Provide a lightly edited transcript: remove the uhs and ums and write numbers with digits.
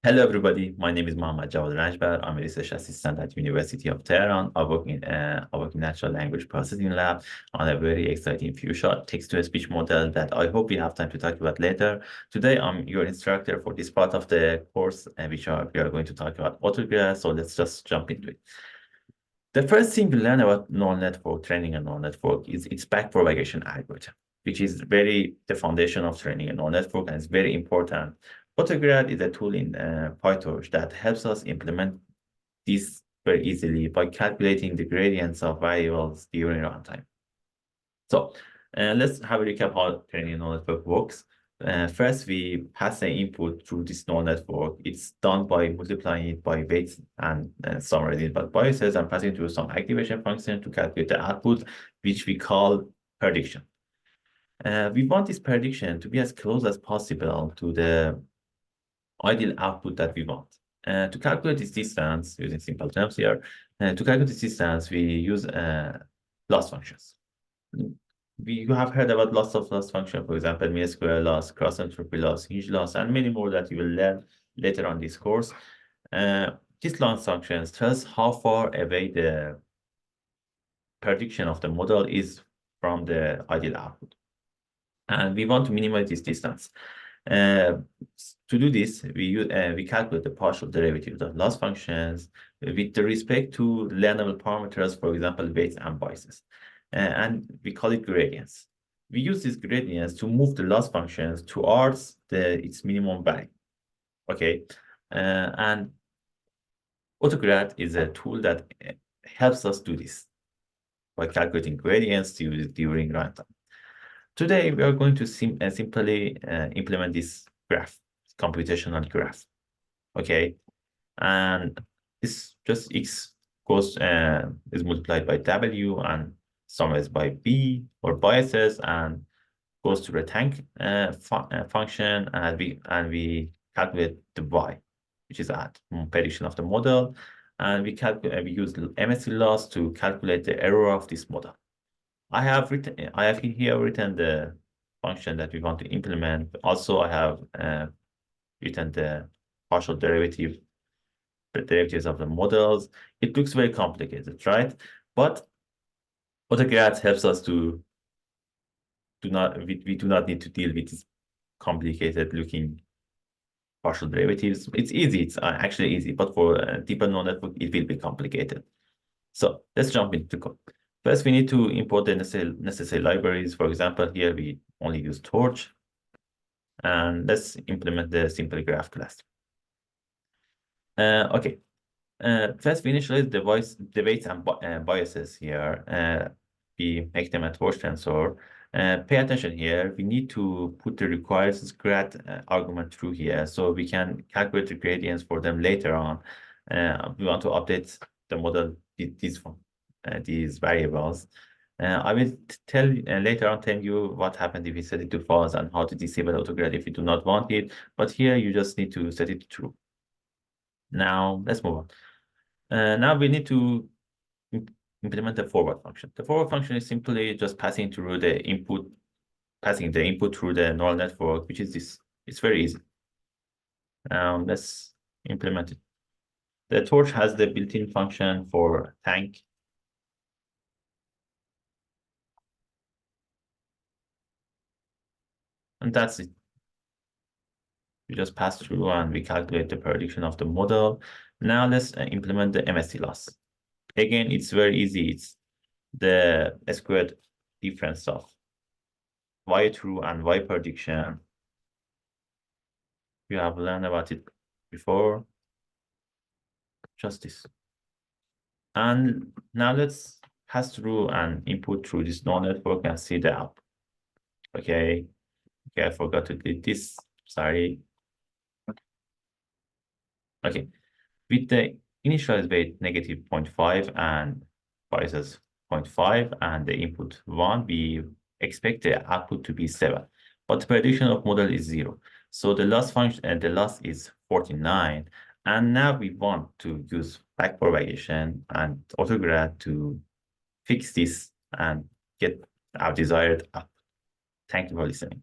Hello, everybody. My name is Mohammad Jawad Rajbar. I'm a research assistant at University of Tehran. I work in Natural Language Processing Lab on a very exciting future text-to-speech model that I hope we have time to talk about later. Today, I'm your instructor for this part of the course, we are going to talk about Autograd. So let's just jump into it. The first thing we learn about neural network training a neural network is its backpropagation algorithm, which is the foundation of training a neural network, and it's very important. Autograd is a tool in Pytorch that helps us implement this very easily by calculating the gradients of variables during runtime. So let's have a recap how training a neural network works. First, we pass the input through this neural network. It's done by multiplying it by weights and summarizing it by biases and passing through some activation function to calculate the output, which we call prediction. We want this prediction to be as close as possible to the ideal output that we want. To calculate this distance, using simple terms here, to calculate this distance, we use loss functions. You have heard about lots of loss function, for example, mean square loss, cross entropy loss, hinge loss, and many more that you will learn later on this course. These loss functions tell us how far away the prediction of the model is from the ideal output. And we want to minimize this distance. To do this, we calculate the partial derivatives of loss functions with respect to learnable parameters, for example, weights and biases. And we call it gradients. We use these gradients to move the loss functions towards its minimum value. Okay, and Autograd is a tool that helps us do this by calculating gradients during runtime. Today, we are going to simply implement this graph, computational graph. Okay, and this just x is multiplied by w and summarized by b or biases and goes to the tank function, and we calculate the y, which is at prediction of the model, and we use MSE loss to calculate the error of this model. I have here written the function that we want to implement. Also, I have written the partial derivatives of the models. It looks very complicated, right? But Autograd helps us to we do not need to deal with these complicated looking partial derivatives. It's easy. It's actually easy, but for a deeper neural network, it will be complicated. So let's jump into code. First, we need to import the necessary libraries. For example, here we only use Torch. And let's implement the simple graph class. Okay. First, we initialize the weights and biases here. We make them a torch tensor. Pay attention here. We need to put the required grad argument through here so we can calculate the gradients for them later on. We want to update the model these variables. I will later on tell you what happened if we set it to false and how to disable autograd if you do not want it. But here you just need to set it to true. Now let's move on. Now we need to implement the forward function. The forward function is simply just passing the input through the neural network, which is this. It's very easy. Now let's implement it. The torch has the built-in function for tank. And that's it. We just pass through and we calculate the prediction of the model. Now let's implement the MSE loss. Again, it's very easy. It's the squared difference of y true and y prediction. You have learned about it before. Just this. And now let's pass through and input through this neural network and see the output. Okay, I forgot to do this. Sorry. Okay, with the initialized weight negative 0.5 and biases 0.5 and the input 1, we expect the output to be 7. But the prediction of model is 0. So the loss function and the loss is 49. And now we want to use backpropagation and Autograd to fix this and get our desired output. Thank you for listening.